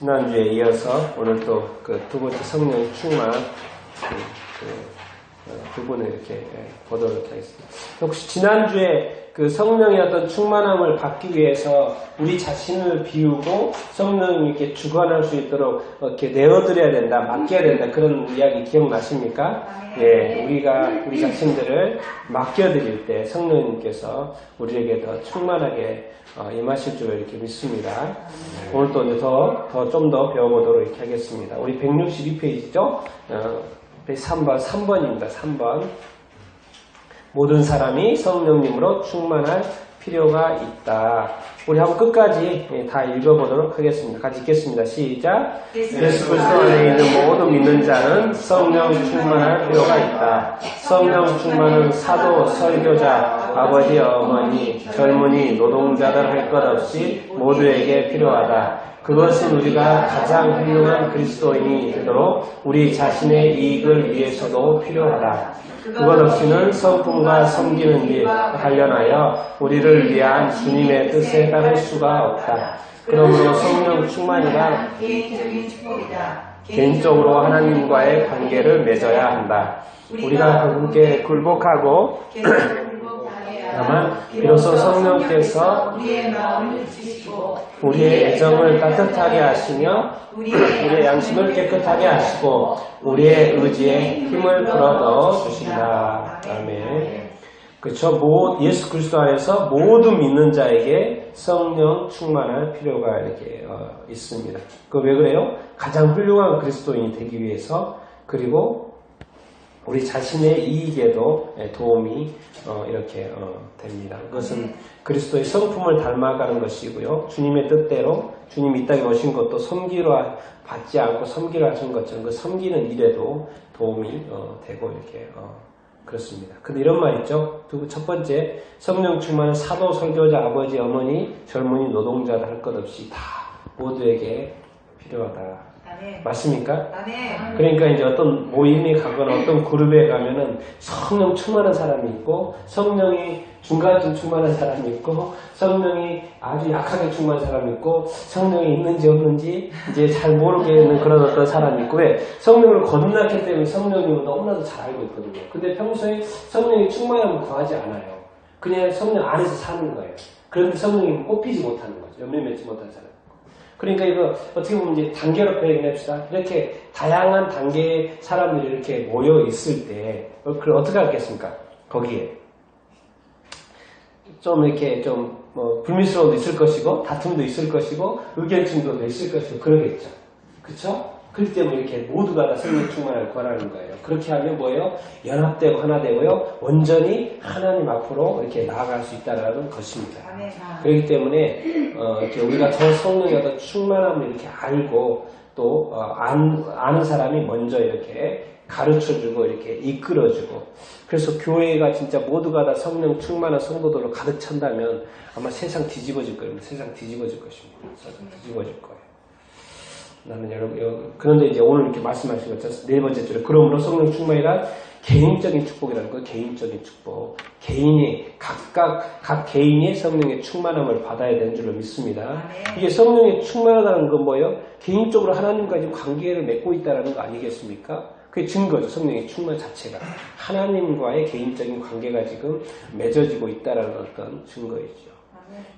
지난주에 이어서 오늘 또 그 두 번째 성령 충만 부분을 이렇게 보도록 하겠습니다. 혹시 지난주에 그 성령의 어떤 충만함을 받기 위해서 우리 자신을 비우고 성령이 이렇게 주관할 수 있도록 이렇게 내어드려야 된다, 맡겨야 된다, 그런 이야기 기억나십니까? 예, 우리가 우리 자신들을 맡겨드릴 때 성령님께서 우리에게 더 충만하게 임하실 줄 이렇게 믿습니다. 오늘 또 이제 좀 더 배워보도록 이렇게 하겠습니다. 우리 162페이지죠? 3번입니다. 3번. 모든 사람이 성령님으로 충만할 필요가 있다. 우리 한번 끝까지 다 읽어보도록 하겠습니다. 같이 읽겠습니다. 시작. 예수 그리스도 안에 있는 모든 믿는 자는 성령 충만할 필요가 있다. 성령 충만은 사도, 설교자, 아버지, 어머니, 젊은이, 노동자들 할 것 없이 모두에게 필요하다. 그것은 우리가 가장 훌륭한 그리스도인이 되도록 우리 자신의 이익을 위해서도 필요하다. 그것 없이는 성품과 섬기는 일 관련하여 우리를 위한 주님의 뜻에 따를 수가 없다. 그러므로 성령 충만이란 개인적인 축복이다. 개인적으로 하나님과의 관계를 맺어야 한다. 우리가 그분께 굴복하고 다만 비로소 성령께서 우리의 마음을 지시고 우리의 애정을 따뜻하게 하시며 우리의 양심을 깨끗하게 하시고 우리의 의지에 힘을 불어넣어 주신다. 아멘. 그렇죠. 예수 그리스도 안에서 모든 믿는 자에게 성령 충만할 필요가 이렇게 있습니다. 그 왜 그래요? 가장 훌륭한 그리스도인이 되기 위해서, 그리고 우리 자신의 이익에도 도움이 이렇게 됩니다. 그것은 그리스도의 성품을 닮아가는 것이고요. 주님의 뜻대로 주님이 이 땅에 오신 것도 섬기러 받지 않고 섬기러 하신 것처럼 그 섬기는 일에도 도움이 되고 이렇게 그렇습니다. 근데 이런 말 있죠. 첫 번째, 성령 충만은 사도, 설교자, 아버지, 어머니, 젊은이, 노동자들 할 것 없이 다 모두에게 필요하다. 맞습니까? 그러니까 이제 어떤 모임에 가거나 어떤 그룹에 가면은 성령 충만한 사람이 있고, 성령이 중간쯤 충만한 사람이 있고, 성령이 아주 약하게 충만한 사람이 있고, 성령이 있는지 없는지 이제 잘 모르겠는 그런 어떤 사람이 있고, 왜? 성령을 거듭났기 때문에 성령님을 너무나도 잘 알고 있거든요. 근데 평소에 성령이 충만함을 구하지 않아요. 그냥 성령 안에서 사는 거예요. 그런데 성령이 뽑히지 못하는 거죠. 연매 맺지 못한 사람. 그러니까 이거 어떻게 보면 이제 단계로 표현합시다. 이렇게 다양한 단계의 사람들이 이렇게 모여 있을 때, 그걸 어떻게 하겠습니까? 거기에 좀 이렇게 불미스러움도 있을 것이고, 다툼도 있을 것이고, 의견 충돌도 있을 것이고, 그러겠죠. 그쵸? 그렇기 때문에 이렇게 모두가 다 성령 충만을 구하라는 거예요. 그렇게 하면 뭐예요? 연합되고 하나 되고요. 온전히 하나님 앞으로 이렇게 나아갈 수 있다는 것입니다. 그렇기 때문에 이렇게 우리가 저 성령의 어떤 충만함을 이렇게 알고 또 아는 사람이 먼저 이렇게 가르쳐주고 이렇게 이끌어주고, 그래서 교회가 진짜 모두가 다 성령 충만한 성도들로 가득 찬다면 아마 세상 뒤집어질 거예요. 세상 뒤집어질 것입니다. 세상 뒤집어질 거예요. 나는 그런데 이제 오늘 이렇게 말씀하신 것처럼 네 번째 줄에, 그러므로 성령 충만이란 개인적인 축복이라는 거, 개인적인 축복. 각 개인이 성령의 충만함을 받아야 되는 줄로 믿습니다. 이게 성령의 충만하다는 건 뭐예요? 개인적으로 하나님과 지금 관계를 맺고 있다는 거 아니겠습니까? 그게 증거죠. 성령의 충만 자체가. 하나님과의 개인적인 관계가 지금 맺어지고 있다는 어떤 증거이죠.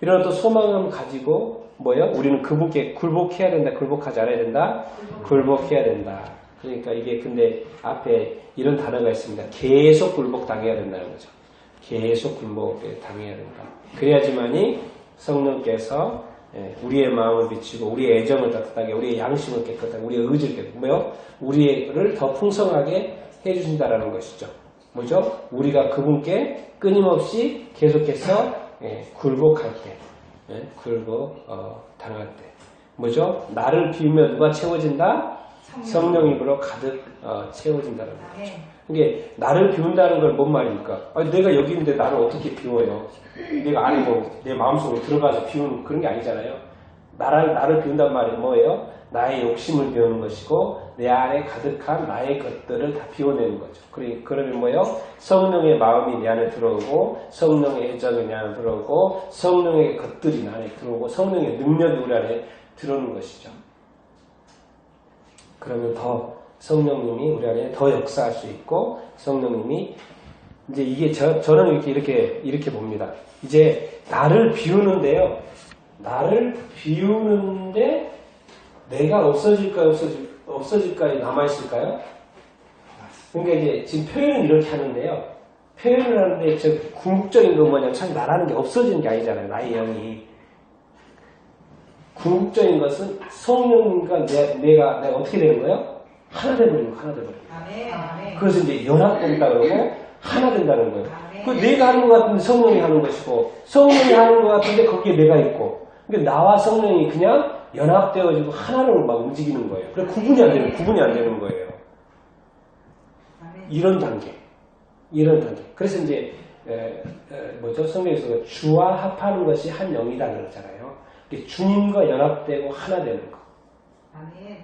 이런 또 소망을 가지고 뭐예요? 우리는 그분께 굴복해야 된다. 굴복하지 않아야 된다. 굴복해야 된다. 그러니까 이게 근데 앞에 이런 단어가 있습니다. 계속 굴복당해야 된다는 거죠. 계속 굴복당해야 된다. 그래야지만이 성령께서 우리의 마음을 비치고 우리의 애정을 따뜻하게, 우리의 양심을 깨끗하게, 우리의 의지를 깨끗하게, 뭐요? 우리를 더 풍성하게 해주신다라는 것이죠. 뭐죠? 우리가 그분께 끊임없이 계속해서 굴복할 때, 당할 때, 뭐죠? 나를 비우면 누가 채워진다? 성령님으로 가득 채워진다는 거죠. 이게 나를 비운다는 걸 뭔 말입니까? 아니, 내가 여기 있는데 나를 어떻게 비워요? 내가 안에 내 마음속으로 들어가서 비우는 그런 게 아니잖아요. 나를 비운단 말이 뭐예요? 나의 욕심을 비우는 것이고 내 안에 가득한 나의 것들을 다 비워내는 거죠. 그러면 뭐예요? 성령의 마음이 내 안에 들어오고, 성령의 애정이 내 안에 들어오고, 성령의 것들이 내 안에 들어오고, 성령의 능력이 우리 안에 들어오는 것이죠. 그러면 더 성령님이 우리 안에 더 역사할 수 있고 성령님이 이제 이게 저는 이렇게 봅니다. 이제 나를 비우는데요. 나를 비우는데 내가 없어질까요? 남아있을까요? 그러니까 이제 지금 표현은 이렇게 하는데요. 표현을 하는데 저 궁극적인 건 뭐냐면 참 나라는 게 없어지는 게 아니잖아요. 나의 영이. 궁극적인 것은 성령님과 내가 어떻게 되는 거예요? 하나 되버리는 거, 하나 되버리는 거. 그래서 이제 연합된다 그러고 하나 된다는 거예요. 그 내가 하는 것 같은데 성령이 하는 것이고 성령이 하는 것 같은데 거기에 내가 있고 그러니까 나와 성령이 그냥 연합되어지고 하나로 막 움직이는 거예요. 그래서 구분이 안 되는 거예요. 이런 단계. 그래서 이제 성경에서 주와 합하는 것이 한 영이다 그러잖아요. 주님과 연합되고 하나 되는 거.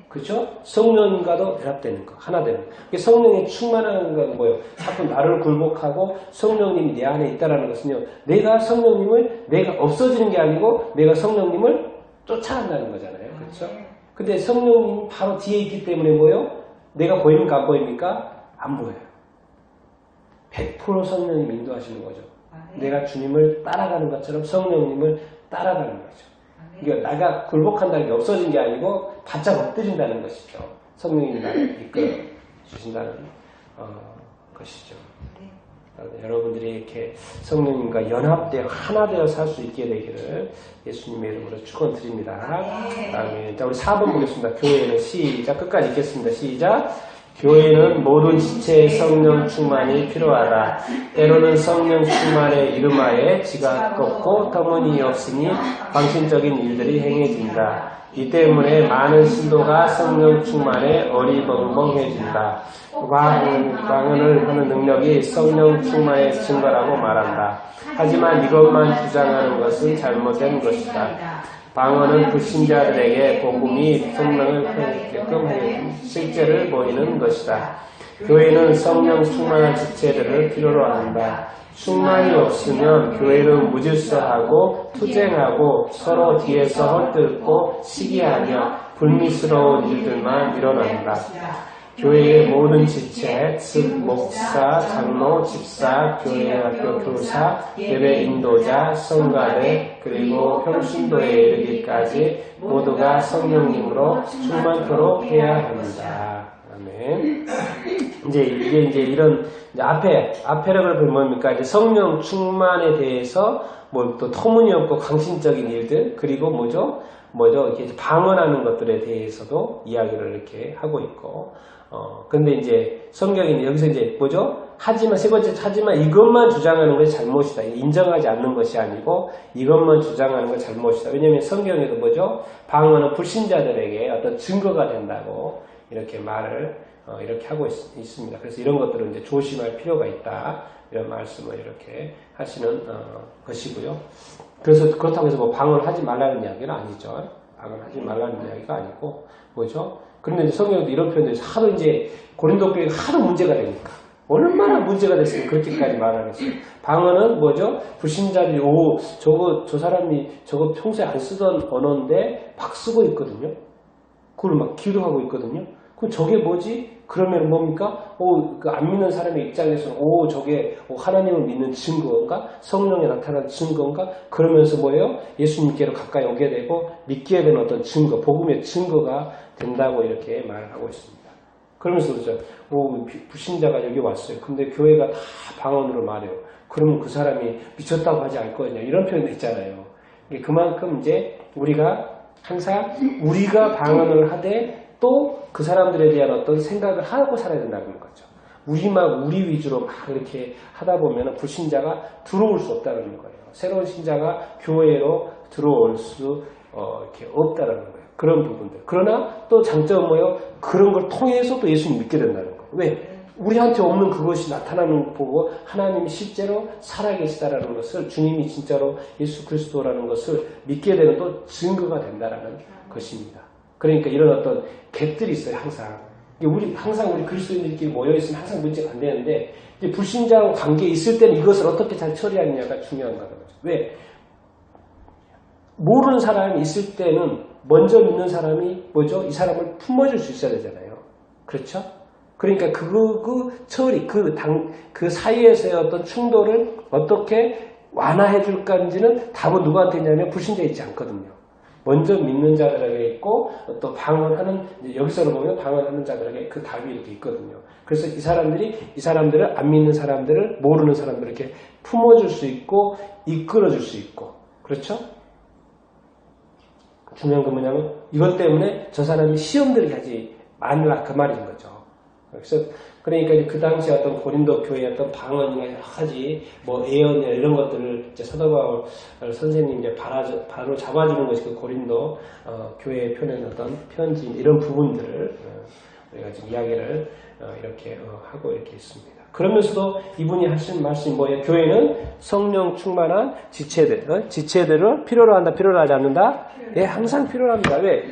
그렇죠? 성령님과도 연합되는 거, 하나 되는 거. 성령이 충만한 건 뭐예요? 자꾸 나를 굴복하고 성령님이 내 안에 있다는 것은요. 내가 없어지는 게 아니고 내가 성령님을 쫓아간다는 거잖아요. 그렇죠? 근데 성령님이 바로 뒤에 있기 때문에 뭐예요? 내가 보입니까? 안 보입니까? 안 보여요. 100% 성령님이 인도하시는 거죠. 내가 주님을 따라가는 것처럼 성령님을 따라가는 거죠. 그러니까 내가 굴복한다는 게 없어진 게 아니고 바짝 엎드린다는 것이죠. 성령님이 나를 이끌어 주신다는 것이죠. 여러분들이 이렇게 성령님과 연합되어 하나 되어 살 수 있게 되기를 예수님의 이름으로 축원드립니다. 아멘. 자, 우리 4번 보겠습니다. 교회는 시작 끝까지 읽겠습니다. 시작. 교회는 모든 지체의 성령 충만이 필요하다. 때로는 성령 충만의 이름하에 지가 꺾고 터무니없으니 방신적인 일들이 행해진다. 이 때문에 많은 신도가 성령 충만에 어리벙벙해진다. 방언을 하는 능력이 성령 충만의 증거라고 말한다. 하지만 이것만 주장하는 것은 잘못된 것이다. 방언은 불신자들에게 복음이 성령을 표현하게끔 하는 실제를 보이는 것이다. 교회는 성령 충만한 지체들을 필요로 한다. 충만이 없으면 교회는 무질서하고 투쟁하고 서로 뒤에서 헛들고 시기하며 불미스러운 일들만 일어난다. 교회의 모든 지체, 즉 목사, 장로, 집사, 교회 학교 교사, 예배 인도자, 성가대, 그리고 평신도에 이르기까지 모두가 성령님으로 충만토록 해야 합니다. 아멘. 이제 이런 앞에라고 보면 뭡니까? 이제 성령 충만에 대해서 뭐 또 터무니없고 강신적인 일들 그리고 뭐죠? 이렇게 방언하는 것들에 대해서도 이야기를 이렇게 하고 있고. 근데 이제 성경이 여기서 이제 세 번째, 하지만 이것만 주장하는 것이 잘못이다. 인정하지 않는 것이 아니고 이것만 주장하는 것이 잘못이다. 왜냐하면 성경에도 방언은 불신자들에게 어떤 증거가 된다고 이렇게 말을 이렇게 하고 있습니다. 그래서 이런 것들은 이제 조심할 필요가 있다. 이런 말씀을 이렇게 하시는 것이고요. 그래서 그렇다고 해서 방언을 하지 말라는 이야기는 아니죠. 방언을 하지 말라는 이야기가 아니고 그런데 이제 성경에도 이런 표현들이 하도 이제 고린도 교회가 하도 문제가 되니까 얼마나 문제가 됐으면 그렇게까지 말하겠어요. 방언은 불신자들이 저 사람이 저거 평소에 안 쓰던 언어인데 막 쓰고 있거든요. 그걸 막 기도하고 있거든요. 그럼 저게 뭐지? 그러면 뭡니까? 안 믿는 사람의 입장에서는 저게 하나님을 믿는 증거인가? 성령에 나타난 증거인가? 그러면서 예수님께로 가까이 오게 되고 믿게 되는 어떤 증거, 복음의 증거가 된다고 이렇게 말을 하고 있습니다. 그러면서 불신자가 여기 왔어요. 근데 교회가 다 방언으로 말해요. 그러면 그 사람이 미쳤다고 하지 않을 거냐? 이런 표현도 있잖아요. 그만큼 이제 우리가 항상 우리가 방언을 하되 또 그 사람들에 대한 어떤 생각을 하고 살아야 된다는 거죠. 우리 위주로 막 이렇게 하다 보면 불신자가 들어올 수 없다는 거예요. 새로운 신자가 교회로 들어올 수 이렇게 없다는 거예요. 그런 부분들. 그러나 또 장점은 그런 걸 통해서 또 예수님 믿게 된다는 거예요. 왜? 우리한테 없는 그것이 나타나는 거 보고 하나님이 실제로 살아계시다라는 것을 주님이 진짜로 예수 그리스도라는 것을 믿게 되는 또 증거가 된다라는 것입니다. 그러니까 이런 어떤 갭들이 있어요, 항상. 항상 우리 그리스도인들끼리 모여있으면 항상 문제가 안 되는데, 이제 불신자하고 관계에 있을 때는 이것을 어떻게 잘 처리하느냐가 중요한 거죠. 왜? 모르는 사람이 있을 때는 먼저 믿는 사람이 이 사람을 품어줄 수 있어야 되잖아요. 그렇죠? 그러니까 그 사이에서의 어떤 충돌을 어떻게 완화해 줄 건지는 답은 누구한테 있냐면 불신자에 있지 않거든요. 먼저 믿는 자들에게 있고 또 방언하는, 여기서는 보면 방언하는 자들에게 그 답이 이렇게 있거든요. 그래서 이 사람들을 안 믿는 사람들을, 모르는 사람들을 이렇게 품어줄 수 있고 이끌어줄 수 있고, 그렇죠? 중요한 건 뭐냐면 이것 때문에 저 사람이 시험 들게 하지 말라, 그 말인 거죠. 그래서 그러니까 그 당시 어떤 고린도 교회의 어떤 방언이나 여러 가지 뭐 예언이나 이런 것들을 이제 사도 바울 선생님이 이제 바로 잡아주는 것이 그 고린도 교회에 펴낸 어떤 편지, 이런 부분들을 우리가 지금 이야기를 이렇게 하고 이렇게 있습니다. 그러면서도 이분이 하신 말씀이 뭐예요? 교회는 성령 충만한 지체들을 필요로 한다, 필요로 하지 않는다? 예, 항상 필요로 합니다. 왜?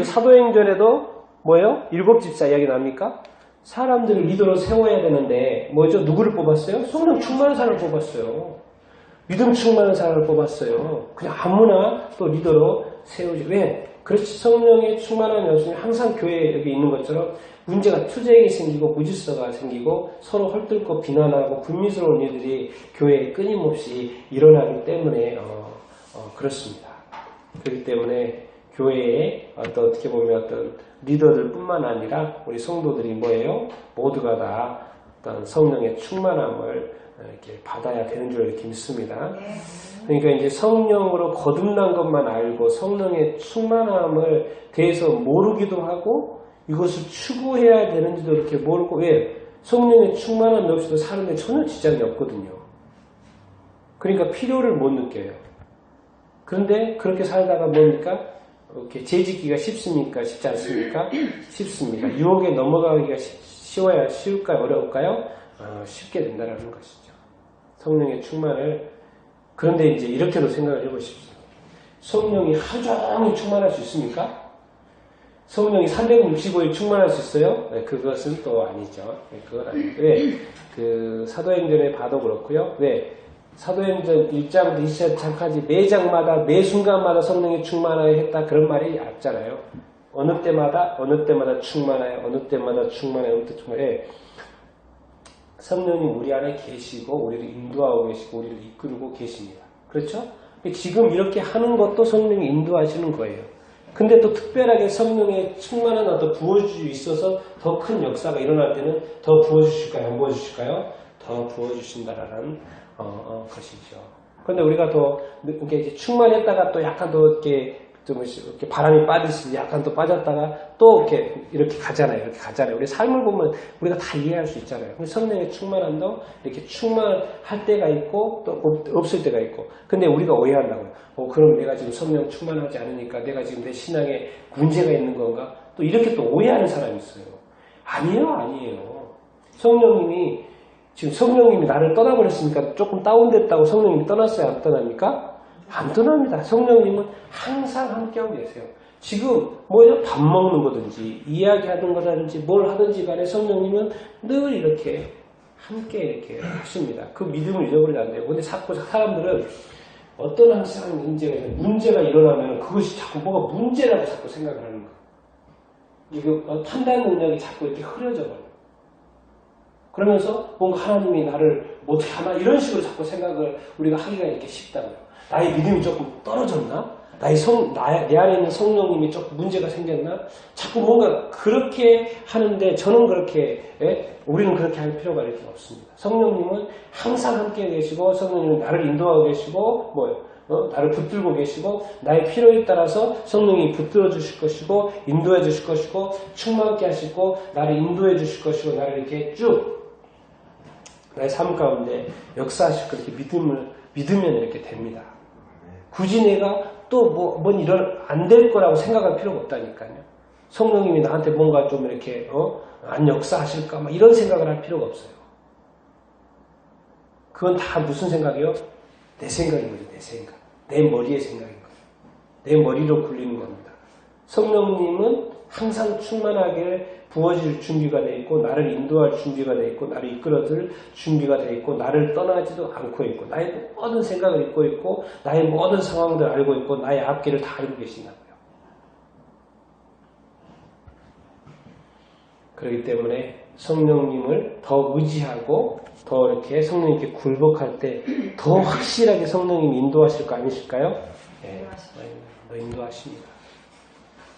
사도행전에도 뭐예요? 7집사 이야기 납니까? 사람들을 리더로 세워야 되는데 뭐죠? 누구를 뽑았어요? 성령 충만한 사람을 뽑았어요. 믿음 충만한 사람을 뽑았어요. 그냥 아무나 또 리더로 세우지. 왜? 그렇지. 성령의 충만한 여성이 항상 교회에 여기 있는 것처럼 문제가 투쟁이 생기고 무질서가 생기고 서로 헐뜯고 비난하고 불미스러운 일들이 교회에 끊임없이 일어나기 때문에 그렇습니다. 그렇기 때문에 교회에 어떻게 보면 어떤 리더들 뿐만 아니라 우리 성도들이 뭐예요? 모두가 다 어떤 성령의 충만함을 이렇게 받아야 되는 줄 이렇게 믿습니다. 그러니까 이제 성령으로 거듭난 것만 알고 성령의 충만함을 대해서 모르기도 하고 이것을 추구해야 되는지도 이렇게 모르고, 왜? 성령의 충만함이 없이도 사는데 전혀 지장이 없거든요. 그러니까 필요를 못 느껴요. 그런데 그렇게 살다가 뭡니까? 이렇게 재짓기가 쉽습니까? 쉽지 않습니까? 쉽습니다. 유혹에 넘어가기가 쉬울까요? 어려울까요? 쉽게 된다는 것이죠. 성령의 충만을. 그런데 이제 이렇게도 생각을 해보십시오. 성령이 하루 종일 충만할 수 있습니까? 성령이 365일 충만할 수 있어요? 네, 그것은 또 아니죠. 네, 그건 아니죠. 왜? 사도행전에 봐도 그렇고요. 왜? 사도행전 1장부터 2장까지 매 장마다 매 순간마다 성령이 충만하여 했다, 그런 말이 없잖아요. 어느 때마다 충만하여, 어느 때마다 충만하여, 어느 때 충만해. 성령님 우리 안에 계시고 우리를 인도하고 계시고 우리를 이끌고 계십니다. 그렇죠? 지금 이렇게 하는 것도 성령이 인도하시는 거예요. 근데 또 특별하게 성령의 충만한 어떤 부어주심이 있어서 더 큰 역사가 일어날 때는 더 부어주실까요? 안 부어주실까요? 더 부어주신다라는 것이죠. 그런데 우리가 더 이렇게 충만했다가 또 약간 더 이렇게 좀 이렇게 바람이 빠지듯이 약간 또 빠졌다가 또 이렇게 가잖아요. 우리 삶을 보면 우리가 다 이해할 수 있잖아요. 성령의 충만함도 이렇게 충만할 때가 있고 또 없을 때가 있고. 근데 우리가 오해한다고요. 그럼 내가 지금 성령 충만하지 않으니까 내가 지금 내 신앙에 문제가 있는 건가? 또 이렇게 또 오해하는 사람이 있어요. 아니에요. 지금 성령님이 나를 떠나버렸으니까 조금 다운됐다고 성령님이 떠났어요? 안 떠납니까? 안 떠납니다. 성령님은 항상 함께하고 계세요. 지금 뭐예요? 밥 먹는 거든지 이야기하는 거든지 뭘 하든지 간에 성령님은 늘 이렇게 함께 이렇게 하십니다. 그 믿음을 잃어버리면 안 돼요. 근데 자꾸 사람들은 어떤 항상 문제가 일어나면 그것이 자꾸 뭐가 문제라고 자꾸 생각을 하는 거예요. 이거 판단 능력이 자꾸 이렇게 흐려져 버려요. 그러면서 뭔가 하나님이 나를 어떻게 하나 이런 식으로 자꾸 생각을 우리가 하기가 이렇게 쉽다고요. 나의 믿음이 조금 떨어졌나? 내 안에 있는 성령님이 조금 문제가 생겼나? 자꾸 뭔가 그렇게 하는데 저는 우리는 그렇게 할 필요가 이렇게 없습니다. 성령님은 항상 함께 계시고 성령님은 나를 인도하고 계시고 나를 붙들고 계시고 나의 필요에 따라서 성령이 붙들어 주실 것이고 인도해 주실 것이고 충만하게 하시고 나를 인도해 주실 것이고 나를 이렇게 쭉 나의 삶 가운데 역사하실 것, 이렇게 믿으면 이렇게 됩니다. 굳이 내가 또 안 될 거라고 생각할 필요가 없다니까요. 성령님이 나한테 뭔가 좀 이렇게 안 역사하실까 이런 생각을 할 필요가 없어요. 그건 다 무슨 생각이요? 내 생각인 거죠. 내 생각. 내 머리의 생각인 거예요. 내 머리로 굴리는 겁니다. 성령님은 항상 충만하게 부어질 준비가 되어 있고 나를 인도할 준비가 되어 있고 나를 이끌어줄 준비가 되어 있고 나를 떠나지도 않고 있고 나의 모든 생각을 잊고 있고 나의 모든 상황들을 알고 있고 나의 앞길을 다 알고 계신다고요. 그렇기 때문에 성령님을 더 의지하고 더 이렇게 성령님께 굴복할 때 더 확실하게 성령님이 인도하실 거 아니실까요? 네, 인도하십니다.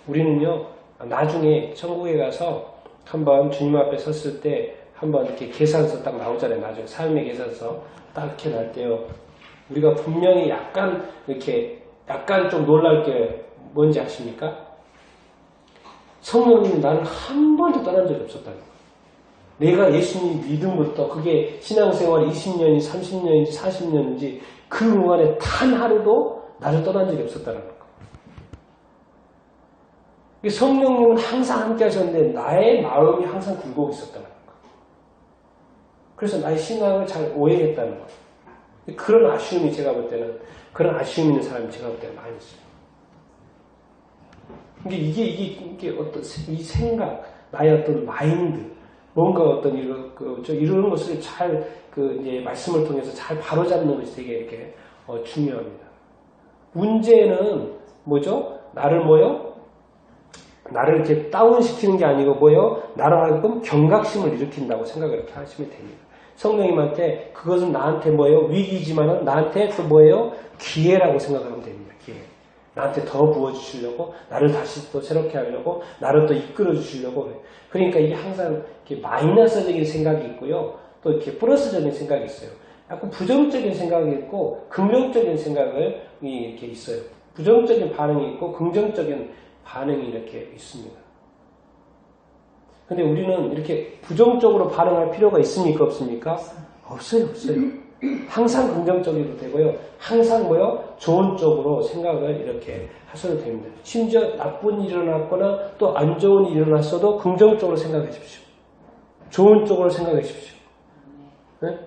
우리는요, 나중에 천국에 가서 한번 주님 앞에 섰을 때 한번 이렇게 계산서 딱 나오잖아요. 나중에 삶의 계산서 딱 이렇게 날 때요. 우리가 분명히 약간 좀 놀랄 게 뭔지 아십니까? 성령님이 나를 한 번도 떠난 적이 없었다는 거예요. 내가 예수님 믿음부터 그게 신앙생활이 20년인지 30년인지 40년인지 그 동안에 단 하루도 나를 떠난 적이 없었다는 거예요. 성령님은 항상 함께 하셨는데 나의 마음이 항상 굴고 있었다는 거예요. 그래서 나의 신앙을 잘 오해했다는 거예요. 그런 아쉬움이 제가 볼 때는 그런 아쉬움 있는 사람이 제가 볼 때는 많이 있어요. 이게 어떤 이 생각, 나의 어떤 마인드, 뭔가 어떤 이런 것을 잘 이제 말씀을 통해서 잘 바로잡는 것이 되게 이렇게 중요합니다. 문제는 뭐죠? 나를 이렇게 다운시키는 게 아니고 나를 하여금 경각심을 일으킨다고 생각을 이렇게 하시면 됩니다. 성령님한테 그것은 나한테 위기지만은 나한테 또 기회라고 생각하면 됩니다. 기회. 나한테 더 부어주시려고, 나를 다시 또 새롭게 하려고, 나를 또 이끌어 주시려고. 그러니까 이게 항상 이렇게 마이너스적인 생각이 있고요. 또 이렇게 플러스적인 생각이 있어요. 약간 부정적인 생각이 있고, 긍정적인 생각을 이렇게 있어요. 부정적인 반응이 있고, 긍정적인 반응이 이렇게 있습니다. 근데 우리는 이렇게 부정적으로 반응할 필요가 있습니까? 없습니까? 없어요. 항상 긍정적으로 되고요. 항상 좋은 쪽으로 생각을 이렇게 하셔도 됩니다. 심지어 나쁜 일이 일어났거나 또 안 좋은 일이 일어났어도 긍정적으로 생각해 주십시오. 좋은 쪽으로 생각해 주십시오. 네?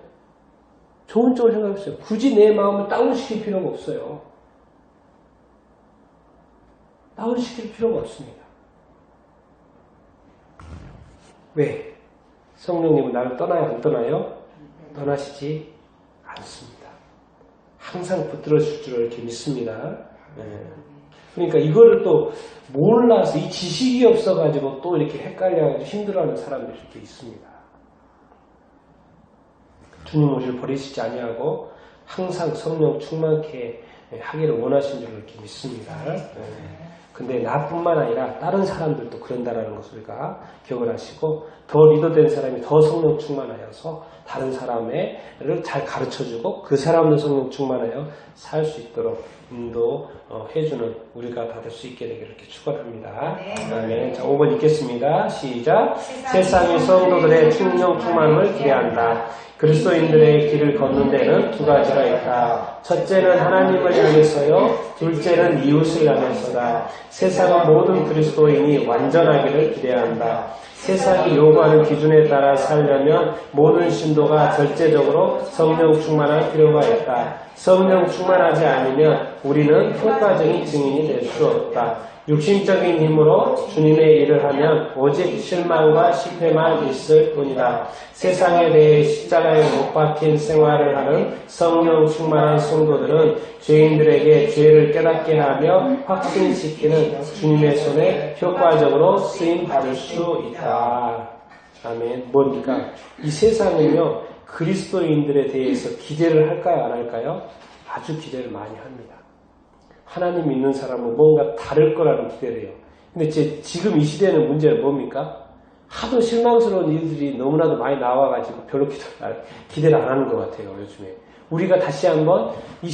좋은 쪽으로 생각해 주십시오. 굳이 내 마음을 다운시킬 필요가 없어요. 다운시킬 필요가 없습니다. 왜? 성령님은 나를 떠나요? 안 떠나요? 떠나시지 않습니다. 항상 붙들어 줄 줄 이렇게 믿습니다. 네. 그러니까 이거를 또 몰라서 이 지식이 없어가지고 또 이렇게 헷갈려가지고 힘들어하는 사람들이 이렇게 있습니다. 주님 우리를 버리시지 아니하고 항상 성령 충만케 하기를 원하신 줄 이렇게 믿습니다. 네. 근데 나뿐만 아니라 다른 사람들도 그런다라는 것을 우리가 기억을 하시고 더 리더된 사람이 더 성령 충만하여서 다른 사람을 잘 가르쳐주고 그 사람도 성령 충만하여 살 수 있도록 인도해주는 우리가 다 될 수 있게 되기를 이렇게 축원합니다. 네. 자, 5번 읽겠습니다. 시작. 세상의 성도들의 성령 충만을 기대한다. 그리스도인들의 길을 걷는 데는 두 가지가 있다. 첫째는 하나님을 향해서요. 둘째는 이웃을 향해서다. 세상은 모든 그리스도인이 완전하기를 기대한다. 세상이 요구하는 기준에 따라 살려면 모든 신도가 절제적으로 성령 충만할 필요가 있다. 성령 충만하지 않으면 우리는 효과적인 증인이 될 수 없다. 육신적인 힘으로 주님의 일을 하면 오직 실망과 실패만 있을 뿐이다. 세상에 대해 십자가에 못 박힌 생활을 하는 성령 충만한 성도들은 죄인들에게 죄를 깨닫게 하며 확신시키는 주님의 손에 효과적으로 쓰임 받을 수 있다. 아멘. 뭡니까? 이 세상은요, 그리스도인들에 대해서 기대를 할까요? 안 할까요? 아주 기대를 많이 합니다. 하나님 믿는 사람은 뭔가 다를 거라는 기대를 해요. 근데 지금 이 시대는 문제는 뭡니까? 하도 실망스러운 일들이 너무나도 많이 나와가지고 별로 기대를 안 하는 것 같아요, 요즘에. 우리가 다시 한번, 우리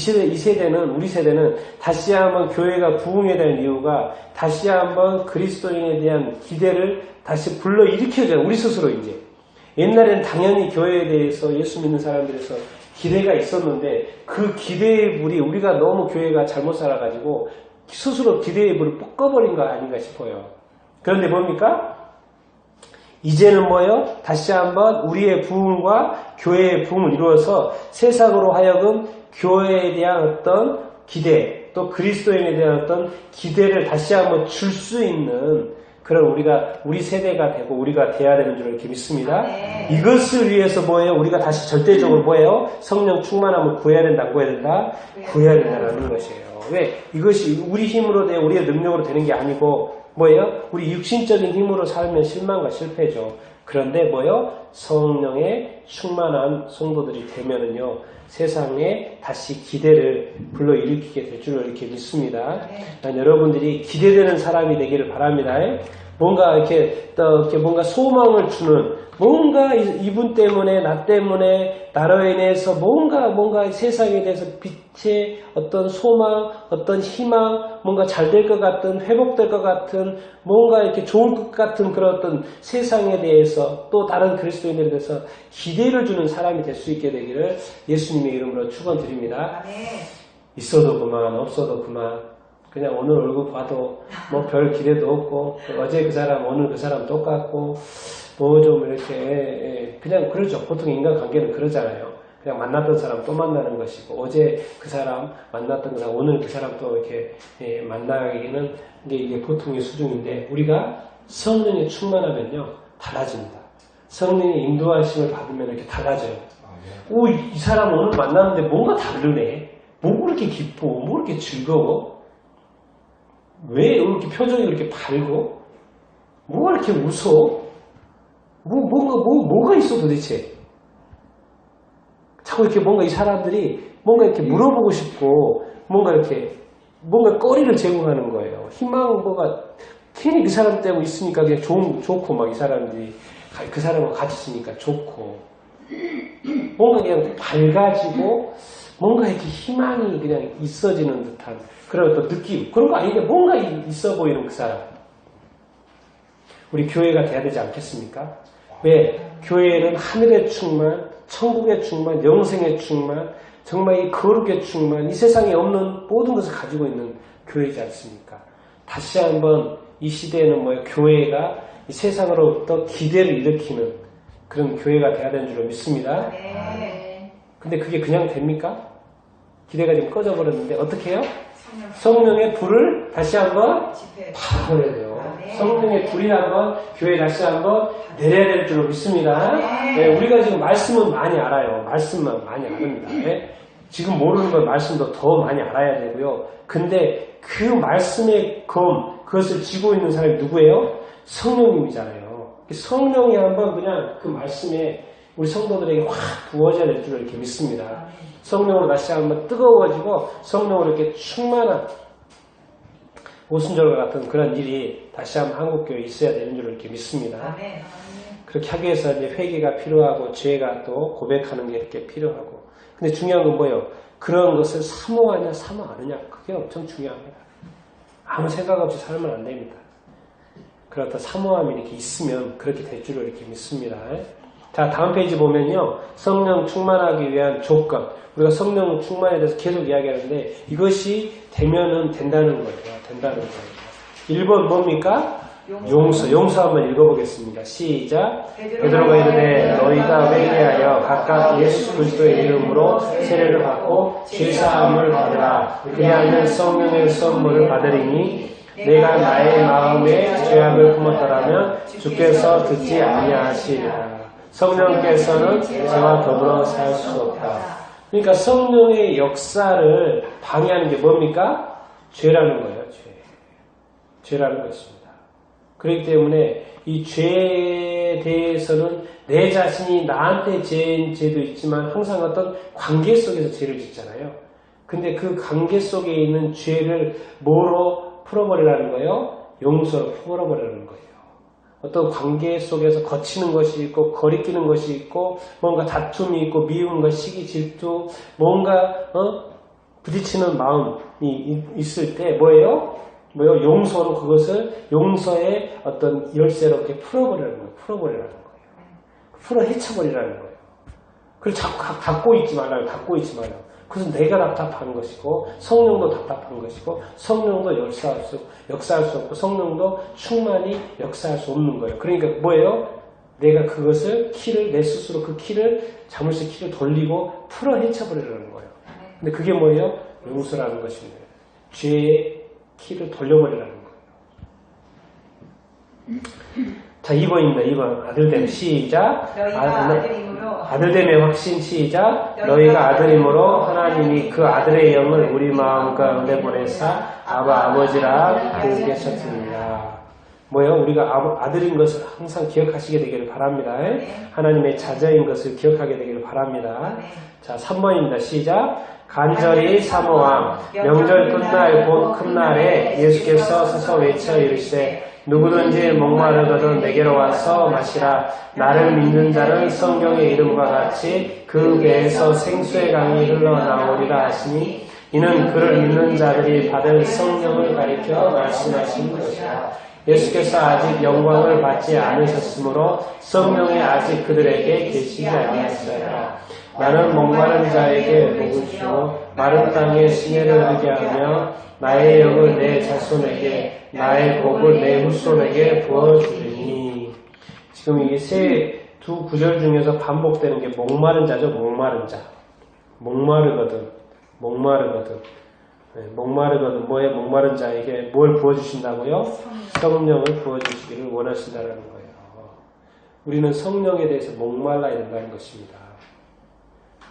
세대는 다시 한번 교회가 부흥해야 될 이유가 다시 한번 그리스도인에 대한 기대를 다시 불러일으켜야 돼요, 우리 스스로 이제. 옛날에는 당연히 교회에 대해서 예수 믿는 사람들에서 기대가 있었는데 그 기대의 불이 우리가 너무 교회가 잘못 살아가지고 스스로 기대의 불을 꺾어버린 거 아닌가 싶어요. 그런데 뭡니까? 이제는 다시 한번 우리의 부흥과 교회의 부흥을 이루어서 세상으로 하여금 교회에 대한 어떤 기대, 또 그리스도인에 대한 어떤 기대를 다시 한번 줄 수 있는 그런 우리 세대가 되고 우리가 돼야 되는 줄 이렇게 믿습니다. 네. 이것을 위해서 우리가 다시 절대적으로 성령 충만함을 구해야 된다, 구해야 된다? 네. 구해야 된다는 것이에요. 왜? 이것이 우리 힘으로 우리의 능력으로 되는 게 아니고 뭐예요? 우리 육신적인 힘으로 살면 실망과 실패죠. 그런데 뭐예요? 성령의 충만한 성도들이 되면은요, 세상에 다시 기대를 불러일으키게 될 줄로 이렇게 믿습니다. 난 여러분들이 기대되는 사람이 되기를 바랍니다. 뭔가 이렇게 뭔가 소망을 주는, 뭔가 이분 때문에, 나 때문에, 나로 인해서 뭔가 세상에 대해서 빛의 어떤 소망, 어떤 희망, 뭔가 잘 될 것 같은, 회복될 것 같은, 뭔가 이렇게 좋을 것 같은 그런 어떤 세상에 대해서 또 다른 그리스도인들에 대해서 기대를 주는 사람이 될 수 있게 되기를 예수님의 이름으로 축원드립니다. 있어도 그만, 없어도 그만. 그냥 오늘 얼굴 봐도 뭐 별 기대도 없고, 어제 그 사람 오늘 그 사람 똑같고, 뭐 좀 이렇게 그냥 그러죠. 보통 인간관계는 그러잖아요. 그냥 만났던 사람 또 만나는 것이고, 어제 그 사람 만났던 사람 오늘 그 사람 또 이렇게 만나기는 이게 보통의 수준인데, 우리가 성령에 충만하면요 달라집니다. 성령의 인도하심을 받으면 이렇게 달라져요. 오, 이 사람 오늘 만났는데 뭔가 다르네. 뭐 그렇게 기뻐? 뭐 그렇게 즐거워? 왜 이렇게 표정이 이렇게 밝고? 뭐가 이렇게 웃어? 뭐가 있어 도대체? 자꾸 이렇게 뭔가 이 사람들이 뭔가 이렇게 물어보고 싶고, 뭔가 거리를 제공하는 거예요. 희망, 괜히 그 사람 때문에 있으니까 그냥 좋고, 막 이 사람들이, 그 사람과 같이 있으니까 좋고, 뭔가 그냥 밝아지고, 뭔가 이렇게 희망이 그냥 있어지는 듯한 그런 어떤 느낌. 그런 거 아닌데 뭔가 있어 보이는 그 사람. 우리 교회가 돼야 되지 않겠습니까? 왜? 교회는 하늘의 충만, 천국의 충만, 영생의 충만, 정말 이 거룩의 충만, 이 세상에 없는 모든 것을 가지고 있는 교회이지 않습니까? 다시 한번 이 시대에는 교회가 이 세상으로부터 기대를 일으키는 그런 교회가 돼야 되는 줄로 믿습니다. 근데 그게 그냥 됩니까? 기대가 지금 꺼져버렸는데 어떻게 해요? 성령의 불을 다시 한번 받아버려야 돼요. 성령의 불이 한번 교회에 다시 한번 내려야 될 줄로 믿습니다. 네, 우리가 지금 말씀은 많이 알아요. 말씀만 많이 아닙니다. 네? 지금 모르는 건 말씀도 더 많이 알아야 되고요. 근데 그 말씀의 그것을 쥐고 있는 사람이 누구예요? 성령님이잖아요. 성령이 한번 그냥 그 말씀에 우리 성도들에게 확 부어져야 될 줄로 이렇게 믿습니다. 성령으로 다시 한번 뜨거워지고 성령으로 이렇게 충만한 오순절과 같은 그런 일이 다시 한번 한국교회에 있어야 되는 줄로 이렇게 믿습니다. 그렇게 하기 위해서 이제 회개가 필요하고 죄가 또 고백하는 게 이렇게 필요하고, 근데 중요한 건 뭐예요? 그런 것을 사모하냐 사모 안 하냐, 그게 엄청 중요합니다. 아무 생각 없이 살면 안 됩니다. 그렇다 사모함이 이렇게 있으면 그렇게 될 줄로 이렇게 믿습니다. 자, 다음 페이지 보면요, 성령 충만하기 위한 조건. 우리가 성령 충만에 대해서 계속 이야기하는데 이것이 되면은 된다는 거예요. 된다는 거예요. 1번 뭡니까? 용서 한번 읽어보겠습니다. 시작. 베드로가 이르되 너희가 회개하여 각각 예수 그리스도의 이름으로 세례를 받고 죄사함을 받으라. 그리하면 성령의 선물을 받으리니 내가 나의 마음에 죄악을 품었더라면 주께서 듣지 아니하시리라. 성령께서는 저와 더불어 살 수 없다. 그러니까 성령의 역사를 방해하는 게 뭡니까? 죄라는 거예요. 죄라는 것입니다. 그렇기 때문에 이 죄에 대해서는 내 자신이 나한테 죄인 죄도 있지만 항상 어떤 관계 속에서 죄를 짓잖아요. 근데 그 관계 속에 있는 죄를 뭐로 풀어버리라는 거예요? 용서로 풀어버리라는 거예요. 어떤 관계 속에서 거치는 것이 있고 거리끼는 것이 있고 뭔가 다툼이 있고 미운 것, 시기, 질투, 뭔가 부딪히는 마음이 있을 때 뭐예요? 용서로 그것을 용서의 어떤 열쇠로 이렇게 풀어버리라는 거예요. 풀어 헤쳐버리라는 거예요. 그걸 자꾸 갖고 있지 말아요. 그것은 내가 답답한 것이고 성령도 답답한 것이고 성령도 역사할 수 없고 성령도 충만히 역사할 수 없는 거예요. 그러니까 뭐예요? 내가 그것을 내 스스로 그 자물쇠 키를 돌리고 풀어 헤쳐버리라는 거예요. 근데 그게 뭐예요? 용서라는 것입니다. 죄의 키를 돌려버리라는 거예요. 자, 2번입니다. 2번. 아들됨. 시작. 아들됨의 확신. 시작. 너희가 아들이므로 하나님이 그 아들의 영을 우리 마음 가운데 보내사 아버지라 부르게 하셨습니다. 뭐예요? 우리가 아들인 것을 항상 기억하시게 되기를 바랍니다. 하나님의 자녀인 것을 기억하게 되기를 바랍니다. 자, 3번입니다. 시작. 간절히 사모함. 명절 끝날 곧 큰 날에 예수께서 서서 외쳐 이르시되 누구든지 목마르거든 내게로 와서 마시라. 나를 믿는 자는 성경의 이름과 같이 그 배에서 생수의 강이 흘러나오리라 하시니 이는 그를 믿는 자들이 받을 성령을 가리켜 말씀하신 것이라. 예수께서 아직 영광을 받지 않으셨으므로 성령이 아직 그들에게 계시지 않았어요. 나는 목마른 자에게 목을 주고 마른 땅에 시내를 흐르게 하며 나의 영을 내 자손에게 나의 복을 내 후손에게 부어주리니. 지금 이 두 구절 중에서 반복되는 게 목마른 자죠. 목마른 자. 목마르거든. 목마르거든. 뭐에 목마른 자에게 뭘 부어주신다고요? 성령을 부어주시기를 원하신다는 거예요. 우리는 성령에 대해서 목말라야 된다는 것입니다.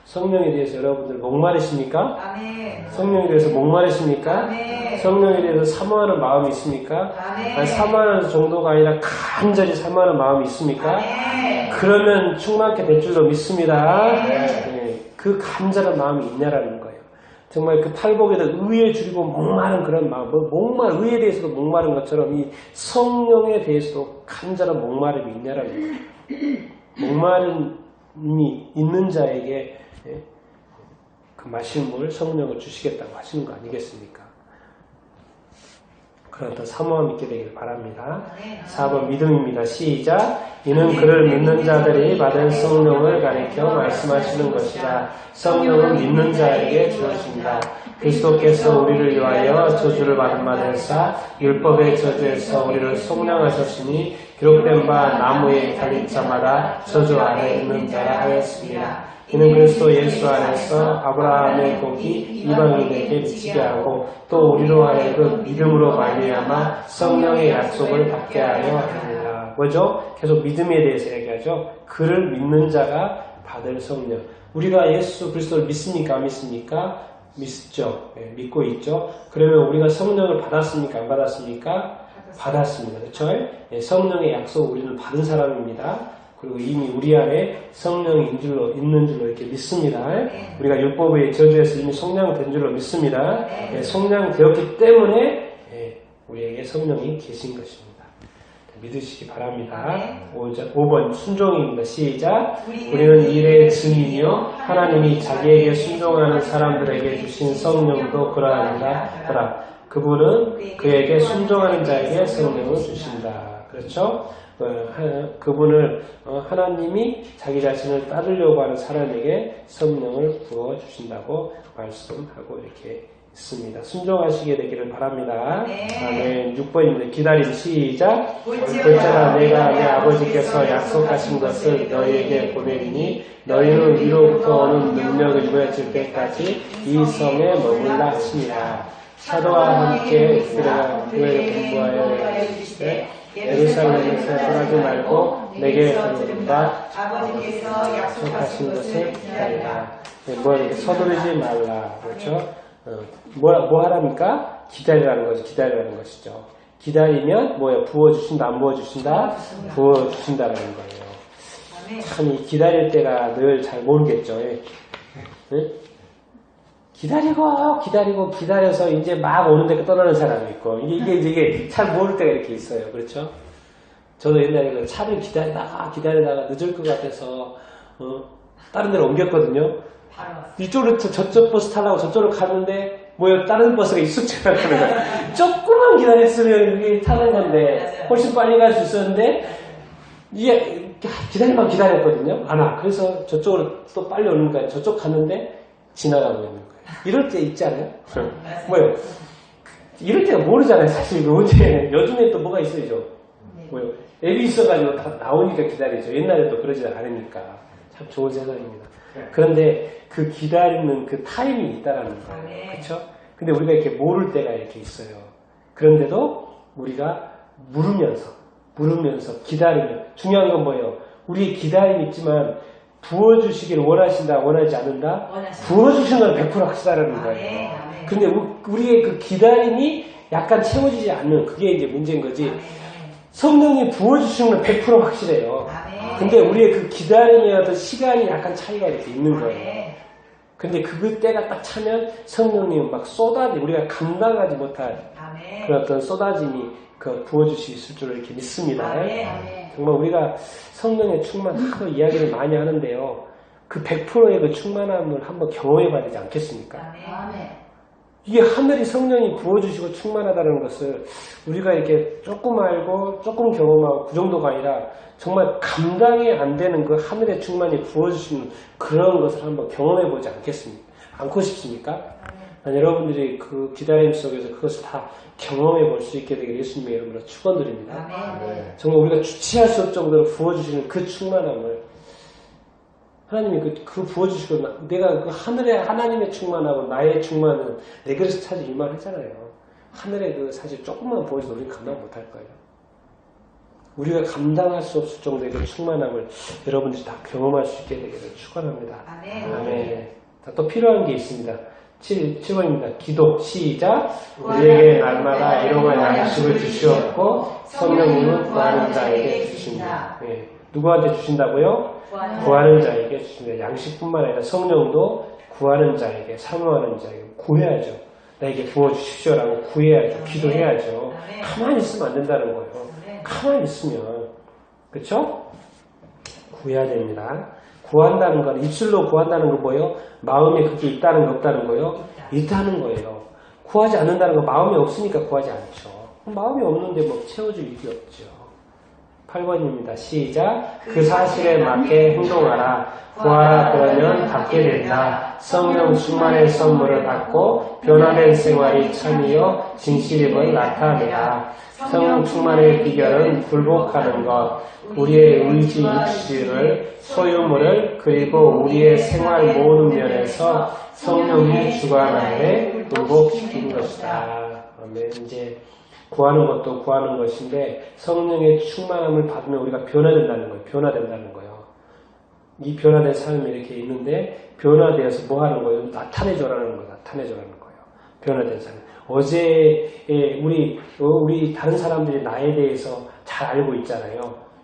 성령에 대해서 여러분들 목마르십니까? 아멘. 성령에 대해서 목마르십니까? 아멘. 성령에 대해서 사모하는 마음이 있습니까? 아멘. 사모하는 정도가 아니라 간절히 사모하는 마음이 있습니까? 아멘. 그러면 충만케 될 줄로 믿습니다. 아멘. 그 간절한 마음이 있냐라는 거예요. 정말 그 팔복에다 의에 줄이고 목마른 그런 마음, 의에 대해서도 목마른 것처럼 이 성령에 대해서도 간절한 목마름이 있냐라는 거예요. 목마름이 있는 자에게 그 마실 물 성령을 주시겠다고 하시는 거 아니겠습니까? 그런 더 사모함 있게 되길 바랍니다. 4번 믿음입니다. 시작. 이는 그를 믿는 자들이 받은 성령을 가리켜 말씀하시는 것이라. 성령은 믿는 자에게 주어진다. 그리스도께서 우리를 위하여 저주를 받은 바 되사 율법의 저주에서 우리를 속량하셨으니 기록된 바 나무에 달린 자마다 저주 아래 있는 자라 하였습니다. 이는 그리스도 예수 안에서 아브라함의 복이 이방인에게 미치게 하고 또 우리로 하여금 믿음으로 말미암아 성령의 약속을 받게 하려 합니다. 뭐죠? 계속 믿음에 대해서 얘기하죠. 그를 믿는 자가 받을 성령. 우리가 예수 그리스도를 믿습니까? 안 믿습니까? 믿죠. 네, 믿고 있죠. 그러면 우리가 성령을 받았습니까? 안 받았습니까? 받았습니다. 그렇죠? 네, 성령의 약속 우리는 받은 사람입니다. 그리고 이미 우리 안에 성령이 있는 줄로 이렇게 믿습니다. 네. 우리가 율법의 저주에서 이미 성령된 줄로 믿습니다. 네, 성령되었기 때문에 우리에게 성령이 계신 것입니다. 믿으시기 바랍니다. 네. 5번 순종입니다. 시작. 우리는 일의 증인이요 하나님이 자기에게 순종하는 사람들에게 주신 성령도 그러하니라. 그분은 그에게 순종하는 자에게 성령을 주신다. 그렇죠? 그분을 하나님이 자기 자신을 따르려고 하는 사람에게 성령을 부어주신다고 말씀하고 이렇게 있습니다. 순종하시게 되기를 바랍니다. 아멘. 6번입니다. 기다림 시작. 볼지라 내가 내 아버지께서 약속하신 것을 너희에게 보내리니 너희는 위로부터 오는 능력을 입어질 때까지 이 성에 머물라 하시니라. 사도와 함께 그가 교회를 공부하여 이르시되 예루살렘에서 떠나지 말고 내게 들은바 아버지께서 약속하신 것을 기다리라. 서두르지 말라. 그렇죠? 뭐 하랍니까? 기다리라는 거죠. 기다리라는 것이죠. 기다리면 뭐예요? 부어주신다, 안 부어주신다? 부어주신다라는 거예요. 참 이 기다릴 때가 늘 잘 모르겠죠. 응? 기다려서 이제 막 오는데 떠나는 사람이 있고, 이게 잘 모를 때가 이렇게 있어요. 그렇죠? 저도 옛날에 그 차를 기다리다가 늦을 것 같아서, 다른 데로 옮겼거든요. 이쪽으로 저쪽 버스 타려고 저쪽으로 가는데, 다른 버스가 익숙 지나가는 거야. 조금만 기다렸으면 이게 타는 건데, 훨씬 빨리 갈 수 있었는데, 이게 기다렸거든요. 안 와. 그래서 저쪽으로 또 빨리 오는 거야. 저쪽 갔는데, 지나가고 있는 거예요. 이럴 때 있지 않아요? 뭐요? 이럴 때가 모르잖아요. 사실 언제 요즘에 또 뭐가 있어야죠. 앱이 있어가지고 다 나오니까 기다리죠. 옛날에도 그러지 않으니까 참 좋은 세상입니다. 그런데 그 기다리는 그 타임이 있다라는 거예요. 그렇죠? 근데 우리가 이렇게 모를 때가 이렇게 있어요. 그런데도 우리가 물으면서 기다리면 중요한 건 뭐예요? 우리의 기다림이 있지만 부어주시기를 원하신다, 원하지 않는다? 부어주시는 건 100% 하시다라는 거예요. 근데 우리의 그 기다림이 약간 채워지지 않는, 그게 이제 문제인 거지. 성령이 부어주시는 건 100% 확실해요. 아멘. 근데 우리의 그 기다림의 어떤 시간이 약간 차이가 이렇게 있는 거예요. 아멘. 근데 그 때가 딱 차면 성령님은 막 우리가 감당하지 못할 아멘. 그런 어떤 쏟아짐이 부어주실 줄 이렇게 믿습니다. 아멘. 정말 우리가 성령의 충만하고 이야기를 많이 하는데요. 그 100%의 그 충만함을 한번 경험해 봐야 되지 않겠습니까? 아멘. 이게 하늘이 성령이 부어주시고 충만하다는 것을 우리가 이렇게 조금 알고 조금 경험하고 그 정도가 아니라 정말 감당이 안 되는 그 하늘의 충만이 부어주시는 그런 것을 한번 경험해 보지 않고 싶습니까? 난 여러분들이 그 기다림 속에서 그것을 다 경험해 볼 수 있게 되기를 예수님의 이름으로 축원드립니다. 아멘. 정말 우리가 주체할 수 없을 정도로 부어주시는 그 충만함을 하나님이 그 부어주시고 내가 그 하늘의 하나님의 충만하고 나의 충만은 내 그릇에 차지 이 말 했잖아요. 하늘의 그 사실 조금만 부어줘도 우리는 감당 못할 거예요. 우리가 감당할 수 없을 정도의 그 충만함을 여러분들이 다 경험할 수 있게 되기를 축원합니다. 아멘. 아멘. 자, 또 필요한 게 있습니다. 7번입니다. 기도 시작. 우리에게 날마다 일용할 양식을 주시옵고 성령님은 구하는 자에게 주신다. 예. 누구한테 주신다고요? 구하는 자에게 주신다. 양식뿐만 아니라 성령도 구하는 자에게, 사모하는 자에게 구해야죠. 나에게 부어주십시오라고 구해야죠. 기도해야죠. 가만히 있으면 안 된다는 거예요. 가만히 있으면. 그렇죠? 구해야 됩니다. 구한다는 건 입술로 구한다는 건 뭐예요? 마음에 그게 있다는 거 없다는 거예요? 있다는 거예요. 구하지 않는다는 건 마음이 없으니까 구하지 않죠. 마음이 없는데 뭐 채워줄 일이 없죠. 8번입니다. 시작. 그 사실에 맞게 행동하라. 구하라 그러면 받게 된다. 성령 충만의 선물을 받고 변화된 생활이 참이요 진실임을 나타내라. 성령 충만의 비결은 굴복하는 것, 우리의 의지 육실을 소유물을 그리고 우리의 생활 모든 면에서 성령이 주관하에 굴복시키는 것이다. 아멘. 이제 구하는 것도 구하는 것인데 성령의 충만함을 받으면 우리가 변화된다는 거예요. 변화된다는 거예요. 이 변화된 삶이 이렇게 있는데 변화되어서 뭐 하는 거예요? 나타내줘라는 거예요. 나타내줘라는 거예요. 변화된 삶. 어제 우리 다른 사람들이 나에 대해서 잘 알고 있잖아요.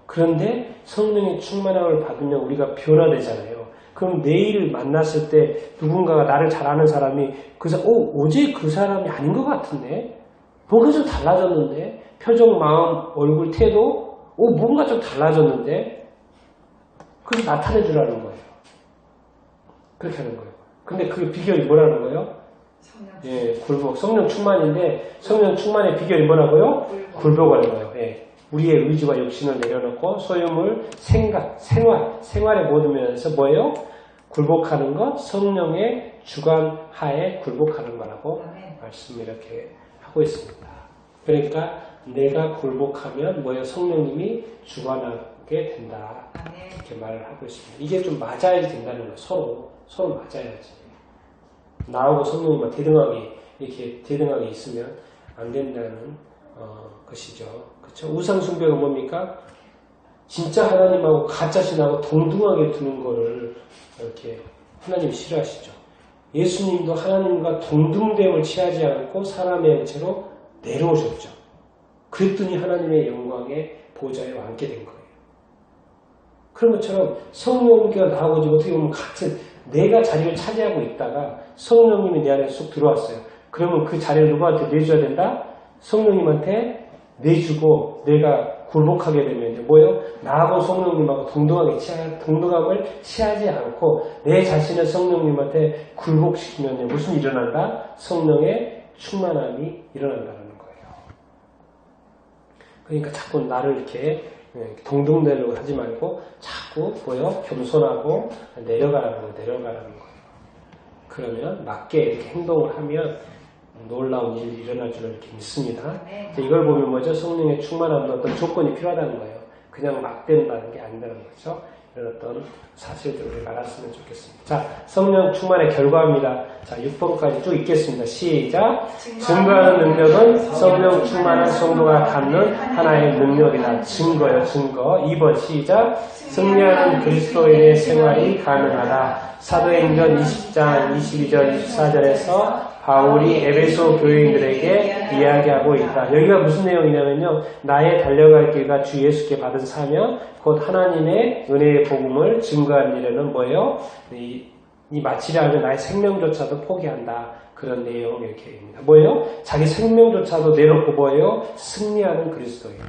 그런데 성령의 충만함을 받으면 우리가 변화되잖아요. 그럼 내일 만났을 때 누군가가 나를 잘 아는 사람이 어제 그 사람이 아닌 것 같은데? 뭔가 좀 달라졌는데? 표정, 마음, 얼굴, 태도? 뭔가 좀 달라졌는데? 그래서 나타내주라는 거예요. 그렇게 하는 거예요. 근데 그 비결이 뭐라는 거예요? 예, 굴복. 성령 충만인데 성령 충만의 비결이 뭐라고요? 굴복하는 거예요. 예. 우리의 의지와 욕심을 내려놓고 소유물, 생각, 생활의 모든 면에서 뭐예요? 굴복하는 것, 성령의 주관 하에 굴복하는 거라고 말씀을 이렇게 하고 있습니다. 그러니까 내가 굴복하면 뭐예요? 성령님이 주관하게 된다. 이렇게 말을 하고 있습니다. 이게 좀 맞아야 된다는 거예요. 서로 맞아야지. 나하고 성령님과 대등하게 있으면 안 된다는 것이죠. 그렇죠? 우상 숭배가 뭡니까? 진짜 하나님하고 가짜신하고 동등하게 두는 거를 이렇게 하나님 싫어하시죠. 예수님도 하나님과 동등됨을 취하지 않고 사람의 형체로 내려오셨죠. 그랬더니 하나님의 영광의 보좌에 앉게 된 거예요. 그런 것처럼 성령님께서 나하고 어떻게 보면 같은 내가 자리를 차지하고 있다가 성령님이 내 안에 쑥 들어왔어요. 그러면 그 자리를 누구한테 내줘야 된다? 성령님한테 내주고 내가 굴복하게 되면 이제 뭐예요? 나하고 성령님하고 동등함을 취하지 않고 내 자신을 성령님한테 굴복시키면 무슨 일이 일어난다? 성령의 충만함이 일어난다는 거예요. 그러니까 자꾸 나를 이렇게 동등되려고 하지 말고 자꾸 겸손하고 내려가라는 거예요. 그러면 맞게 이렇게 행동을 하면 놀라운 일이 일어날 줄을 이렇게 믿습니다. 이걸 보면 뭐죠? 성령의 충만함도 어떤 조건이 필요하다는 거예요. 그냥 막 된다는 게 아니라는 거죠. 이런 어떤 사실들을 우리가 알았으면 좋겠습니다. 자, 성령 충만의 결과입니다. 자, 6번까지 쭉 읽겠습니다. 시작! 증거하는 능력은 성령 충만한 성도가 갖는 하나의 능력이다. 증거요, 증거. 2번 시작! 승리하는 그리스도인의 생활이 가능하다. 사도행전 20장 22절 24절에서 바울이 에베소 교인들에게 이야기하고 있다. 여기가 무슨 내용이냐면요. 나의 달려갈 길과 주 예수께 받은 사명, 곧 하나님의 은혜의 복음을 증거하는 일에는 뭐예요? 이 마치려 하면 나의 생명조차도 포기한다. 그런 내용 이렇게입니다. 뭐예요? 자기 생명조차도 내놓고 뭐예요? 승리하는 그리스도예요.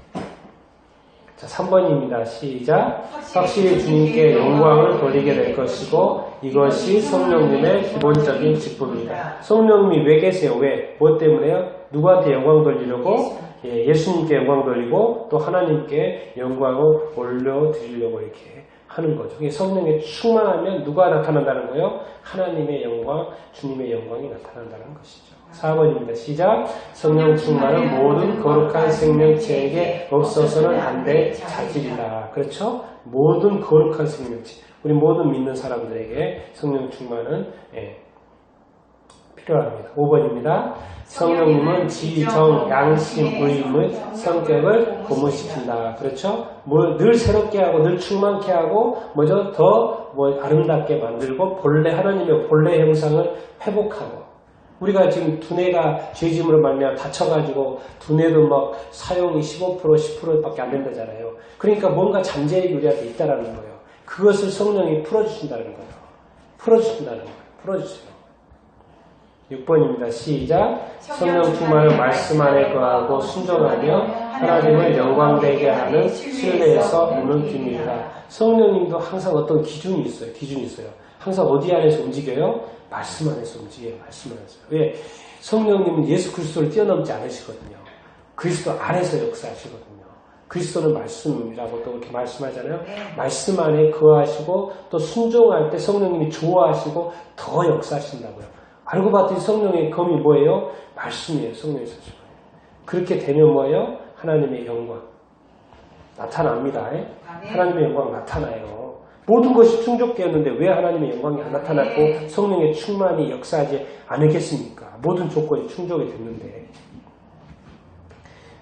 자, 3번입니다. 시작. 확실히 주님께 영광을 돌리게 될 것이고 이것이 성령님의 기본적인 직분입니다. 성령님이 왜 계세요? 왜? 뭐 때문에요? 누구한테 영광 돌리려고? 예수님께 영광 돌리고 또 하나님께 영광을 올려드리려고 이렇게 하는 거죠. 성령에 충만하면 누가 나타난다는 거예요? 하나님의 영광, 주님의 영광이 나타난다는 것이죠. 4번입니다. 시작. 성령 충만은 모든 거룩한 생명체에게 없어서는 안 될 자질이다. 그렇죠? 모든 거룩한 생명체. 우리 모든 믿는 사람들에게 성령 충만은 필요합니다. 5번입니다. 성령님은 지, 정, 양심, 의임의 성격을 고무시킨다. 그렇죠? 늘 새롭게 하고 늘 충만케 하고 뭐죠? 더 아름답게 만들고 하나님의 본래 형상을 회복하고 우리가 지금 두뇌가 죄짐으로 말미암아 다쳐가지고 두뇌도 막 사용이 15% 10%밖에 안 된다잖아요. 그러니까 뭔가 잠재력이 우리한테 있다라는 거예요. 그것을 성령이 풀어주신다는 거예요. 풀어주신다는 거예요. 풀어주세요. 6번입니다. 시작. 성령 충만은 말씀 안에 거하고 순종하며 하나님을 영광되게 하는 신뢰에서 오는 힘입니다. 성령님도 항상 어떤 기준이 있어요. 기준이 있어요. 항상 어디 안에서 움직여요? 말씀 안에서 움직여요. 말씀 안에서. 왜? 성령님은 예수 그리스도를 뛰어넘지 않으시거든요. 그리스도 안에서 역사하시거든요. 그리스도는 말씀이라고 또 이렇게 말씀하잖아요. 말씀 안에 거하시고 또 순종할 때 성령님이 좋아하시고 더 역사하신다고요. 알고 봤더니 성령의 검이 뭐예요? 말씀이에요. 성령의 사실. 그렇게 되면 뭐예요? 하나님의 영광 나타납니다. 하나님의 영광 나타나요. 모든 것이 충족되었는데 왜 하나님의 영광이 안 나타났고 성령의 충만이 역사하지 않겠습니까? 모든 조건이 충족이 됐는데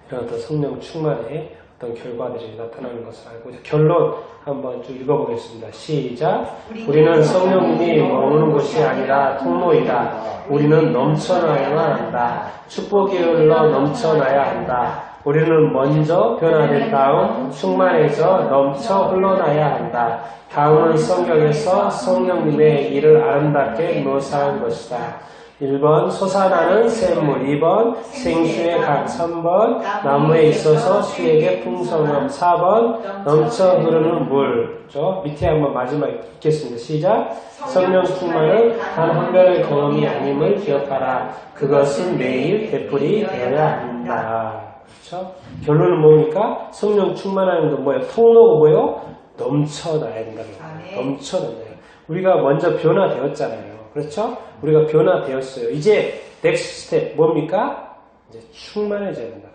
이런 어떤 성령 충만의 어떤 결과들이 나타나는 것을 알고 결론 한번 쭉 읽어보겠습니다. 시작. 우리는 성령님이 머무는 곳이 아니라 통로이다. 우리는 넘쳐나야만 한다. 축복이 흘러 넘쳐나야 한다. 우리는 먼저 변화된 다음 충만해져 넘쳐 흘러나야 한다. 다음은 성경에서 성령님의 일을 아름답게 묘사한 것이다. 1번 솟아나는 샘물, 2번 생수의 강, 3번 나무에 있어서 수에게 풍성함, 4번 넘쳐 흐르는 물. 밑에 한번 마지막 읽겠습니다. 시작. 성령 충만은 단 한 번의 경험이 아님을 기억하라. 그것은 매일 되풀이 되어야 한다. 그렇죠? 결론은 뭡니까? 성령 충만하는 건 뭐예요? 통로가 뭐예요? 넘쳐나야 된다는 거예요. 넘쳐나야. 우리가 먼저 변화되었잖아요. 그렇죠? 우리가 변화되었어요. 이제 넥스트 스텝 뭡니까? 이제 충만해져야 된다.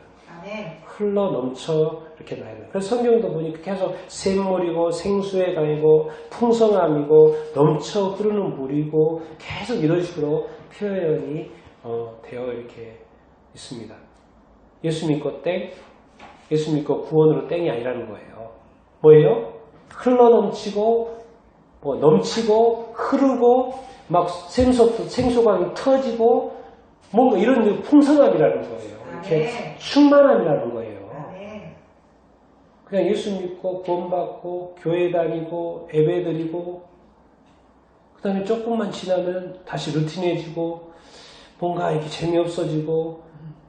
흘러 넘쳐 이렇게 나야 된다. 그래서 성경도 보니까 계속 샘물이고 생수의 강이고 풍성함이고 넘쳐 흐르는 물이고 계속 이런 식으로 표현이 되어 이렇게 있습니다. 예수 믿고 땡, 예수 믿고 구원으로 땡이 아니라는 거예요. 뭐예요? 흘러 넘치고 넘치고 흐르고 막 생수강이 터지고 뭔가 이런 풍성함이라는 거예요. 이렇게 충만함이라는 거예요. 그냥 예수 믿고 구원받고 교회 다니고 예배드리고 그 다음에 조금만 지나면 다시 루틴해지고 뭔가 이렇게 재미없어지고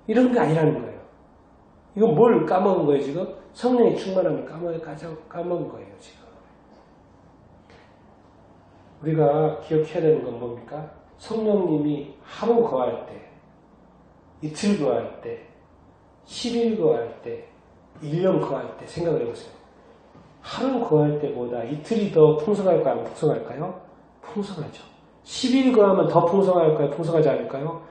이런 게 아니라는 거예요. 이건 뭘 까먹은 거예요 지금? 성령의 충만함을 까먹은 거예요 지금. 우리가 기억해야 되는 건 뭡니까? 성령님이 하루 거할 때, 이틀 거할 때, 10일 거할 때, 1년 거할 때 생각을 해보세요. 하루 거할 때보다 이틀이 더 풍성할까요? 안 풍성할까요? 풍성하죠. 10일 거하면 더 풍성할까요? 풍성하지 않을까요?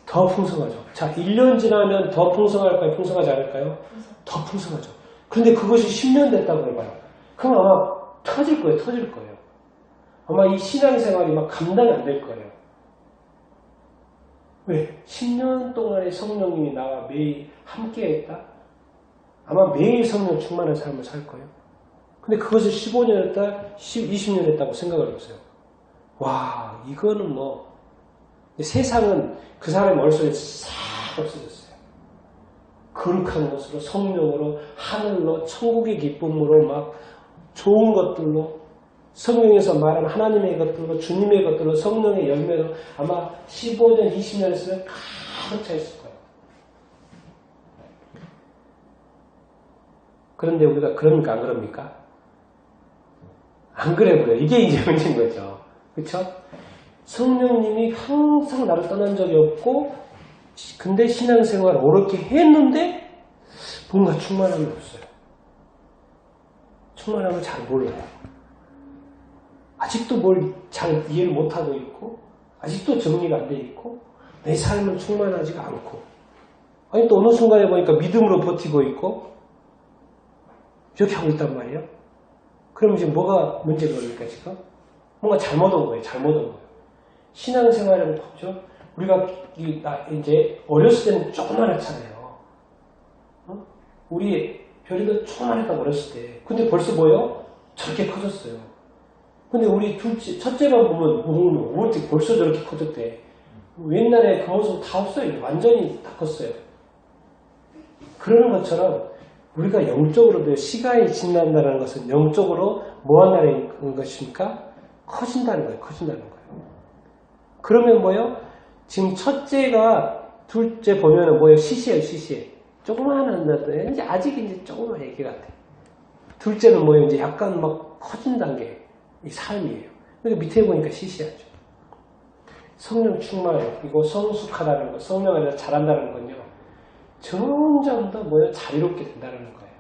더 풍성하죠. 자, 1년 지나면 더 풍성할까요? 풍성하지 않을까요? 더 풍성하죠. 그런데 그것이 10년 됐다고 해봐요. 그럼 아마 터질 거예요. 터질 거예요. 아마 이 신앙생활이 막 감당이 안 될 거예요. 왜? 10년 동안의 성령님이 나와 매일 함께 했다? 아마 매일 성령 충만한 삶을 살 거예요. 근데 그것을 15년 했다, 20년 했다고 생각을 해보세요. 와, 이거는 세상은 그 사람의 머릿속에 싹 없어졌어요. 거룩한 것으로, 성령으로, 하늘로, 천국의 기쁨으로 막 좋은 것들로, 성령에서 말하는 하나님의 것들로, 주님의 것들로, 성령의 열매로 아마 15년, 20년 했으면 가득 차 있을 거예요. 그런데 우리가 그럽니까? 안 그럽니까? 안 그래 보여. 이게 이제 문제인 거죠. 그렇죠? 성령님이 항상 나를 떠난 적이 없고, 근데 신앙생활을 옳게 했는데 뭔가 충만함이 없어요. 충만함을 잘 몰라요. 아직도 뭘 잘 이해를 못하고 있고, 아직도 정리가 안 돼 있고, 내 삶은 충만하지가 않고, 아니 또 어느 순간에 보니까 믿음으로 버티고 있고, 이렇게 하고 있단 말이에요. 그럼 지금 뭐가 문제가 겁니까 지금? 뭔가 잘못 온 거예요. 잘못 온 거예요. 신앙생활은 보죠. 우리가 이제 어렸을 때는 조그만했잖아요. 우리 별이도 조그만했다고 어렸을 때. 근데 벌써 뭐요? 저렇게 커졌어요. 근데 우리 첫째만 보면 어떻게 벌써 저렇게 커졌대. 옛날에 그 모습 다 없어요. 완전히 다 컸어요. 그러는 것처럼 우리가 영적으로 시간이 지난다는 것은 영적으로 뭐 한다는 것입니까? 커진다는 거예요. 커진다는 거예요. 그러면 뭐요? 지금 첫째가 둘째 보면은 뭐예요? 시시해요, 시시해. 조그만한데 이제 아직 이제 조그만 애기 같아. 둘째는 뭐예요? 이제 약간 막 커진다는 게 이 삶이에요. 그러니까 밑에 보니까 시시하죠. 성령 충만이고 성숙하다는 거, 성령 안에서 잘한다는 건요. 점점 더 뭐예요? 자유롭게 된다는 거예요.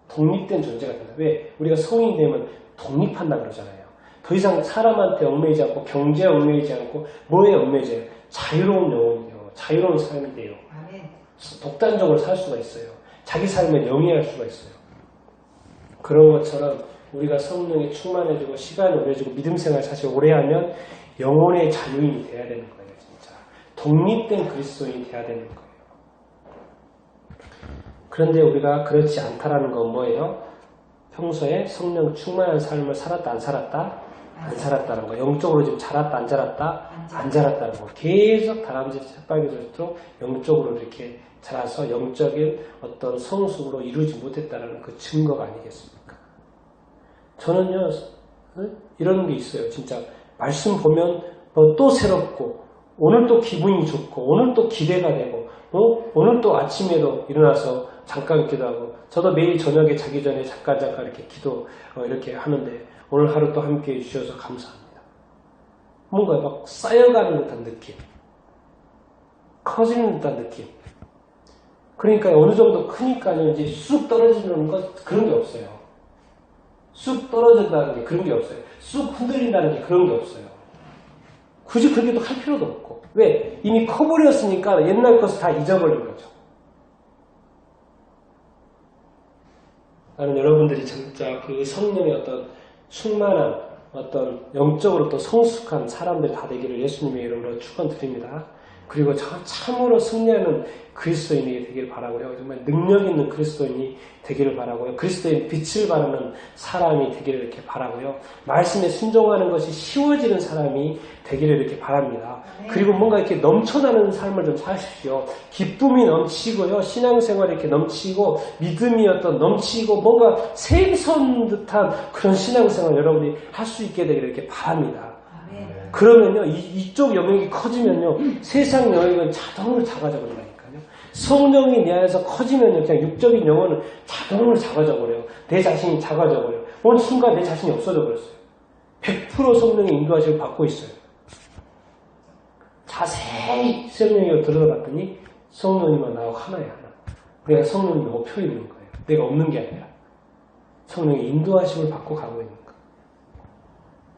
독립된 존재가 된다. 왜? 우리가 성인이 되면 독립한다 그러잖아요. 더 이상 사람한테 얽매이지 않고 경제에 얽매이지 않고 뭐에 얽매이지 않고 자유로운 영혼이요. 자유로운 삶이 돼요. 독단적으로 살 수가 있어요. 자기 삶에 영위할 수가 있어요. 그런 것처럼 우리가 성령이 충만해지고 시간이 오래지고 믿음생활 사실 오래 하면 영혼의 자유인이 돼야 되는 거예요. 진짜 독립된 그리스도인이 돼야 되는 거예요. 그런데 우리가 그렇지 않다라는 건 뭐예요? 평소에 성령 충만한 삶을 살았다 안 살았다? 안 살았다는 거. 영적으로 지금 자랐다 안 자랐다? 안 자랐다는 거. 계속 다람쥐 새빨개질수록 영적으로 이렇게 자라서 영적인 어떤 성숙으로 이루지 못했다는 그 증거가 아니겠습니까? 저는요, 이런 게 있어요. 진짜 말씀 보면 또 새롭고 오늘 또 기분이 좋고 오늘 또 기대가 되고 오늘 또 아침에도 일어나서 잠깐 기도하고 저도 매일 저녁에 자기 전에 잠깐 이렇게 기도 이렇게 하는데 오늘 하루 또 함께 해주셔서 감사합니다. 뭔가 막 쌓여가는 듯한 느낌, 커지는 듯한 느낌. 그러니까 어느 정도 크니까요 이제 쑥 떨어지는 것 그런 게 없어요. 쑥 떨어진다는 게 그런 게 없어요. 쑥 흔들린다는 게 그런 게 없어요. 굳이 그렇게 할 필요도 없고. 왜? 이미 커버렸으니까 옛날 것을 다 잊어버린 거죠. 나는 여러분들이 진짜 그 성령의 어떤 충만한 어떤 영적으로 또 성숙한 사람들 다 되기를 예수님의 이름으로 축원드립니다. 그리고 참으로 승리하는 그리스도인이 되기를 바라고요. 정말 능력 있는 그리스도인이 되기를 바라고요. 그리스도인 빛을 바라는 사람이 되기를 이렇게 바라고요. 말씀에 순종하는 것이 쉬워지는 사람이 되기를 이렇게 바랍니다. 그리고 뭔가 이렇게 넘쳐나는 삶을 좀 사십시오. 기쁨이 넘치고요. 신앙생활이 이렇게 넘치고 믿음이 어떤 넘치고 뭔가 생선 듯한 그런 신앙생활 여러분이 할 수 있게 되기를 이렇게 바랍니다. 그러면요, 이쪽 영역이 커지면요, 세상 영역은 자동으로 작아져 버린다니까요. 성령이 내 안에서 커지면요, 그냥 육적인 영혼은 자동으로 작아져 버려요. 내 자신이 작아져 버려요. 어느 순간 내 자신이 없어져 버렸어요. 100% 성령의 인도하심을 받고 있어요. 자세히 성령으로 들어봤더니 성령님과 나하고 하나야, 하나. 우리가 성령님이 엎혀 있는 거예요. 내가 없는 게 아니라. 성령의 인도하심을 받고 가고 있는 거예요.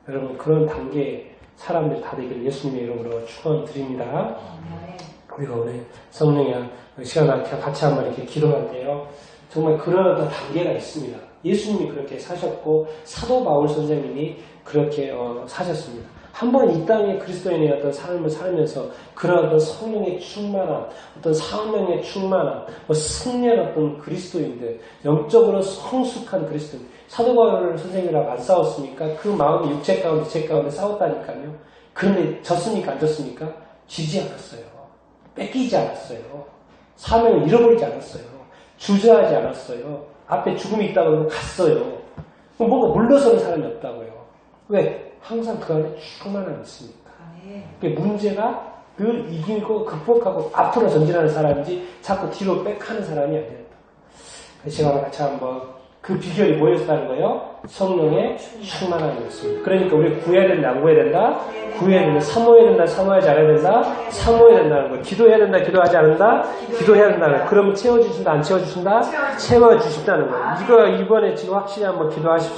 여러분, 그런 단계에 사람들 다 되기를 예수님의 이름으로 축원드립니다. 우리가 오늘 성령의 시간을 같이 한번 이렇게 기도하는데요. 정말 그런 어떤 단계가 있습니다. 예수님이 그렇게 사셨고 사도 바울 선생님이 그렇게 사셨습니다. 한번 이 땅에 그리스도인의 어떤 삶을 살면서 그런 어떤 성령의 충만함, 어떤 사명의 충만함, 승리한 어떤 그리스도인들, 영적으로 성숙한 그리스도인. 사도 바울 선생님이랑 안 싸웠습니까? 그 마음이 육체 가운데, 제 가운데 싸웠다니까요. 그런데 졌습니까? 안 졌습니까? 지지 않았어요. 뺏기지 않았어요. 사명을 잃어버리지 않았어요. 주저하지 않았어요. 앞에 죽음이 있다고 하면 갔어요. 그럼 뭔가 물러서는 사람이 없다고요. 왜? 항상 그 안에 충만함이 있습니다. 그게 문제가 늘 이기고 극복하고 앞으로 전진하는 사람이지 자꾸 뒤로 빽하는 사람이 아니에요. 제가 같이 한번 그 비결이 뭐였다는 거예요? 성령의 충만함이었습니다. 그러니까 우리 구해야 된다, 안 구해야 된다? 구해야 된다, 사모해야 된다, 사모하지 않아야 된다? 사모해야 된다는 거예요. 기도해야 된다, 기도하지 않는다? 기도해야 된다는 거예요. 그러면 채워주신다, 안 채워주신다? 채워주신다는 거예요. 이거 이번에 지금 확실히 한번 기도하십시오.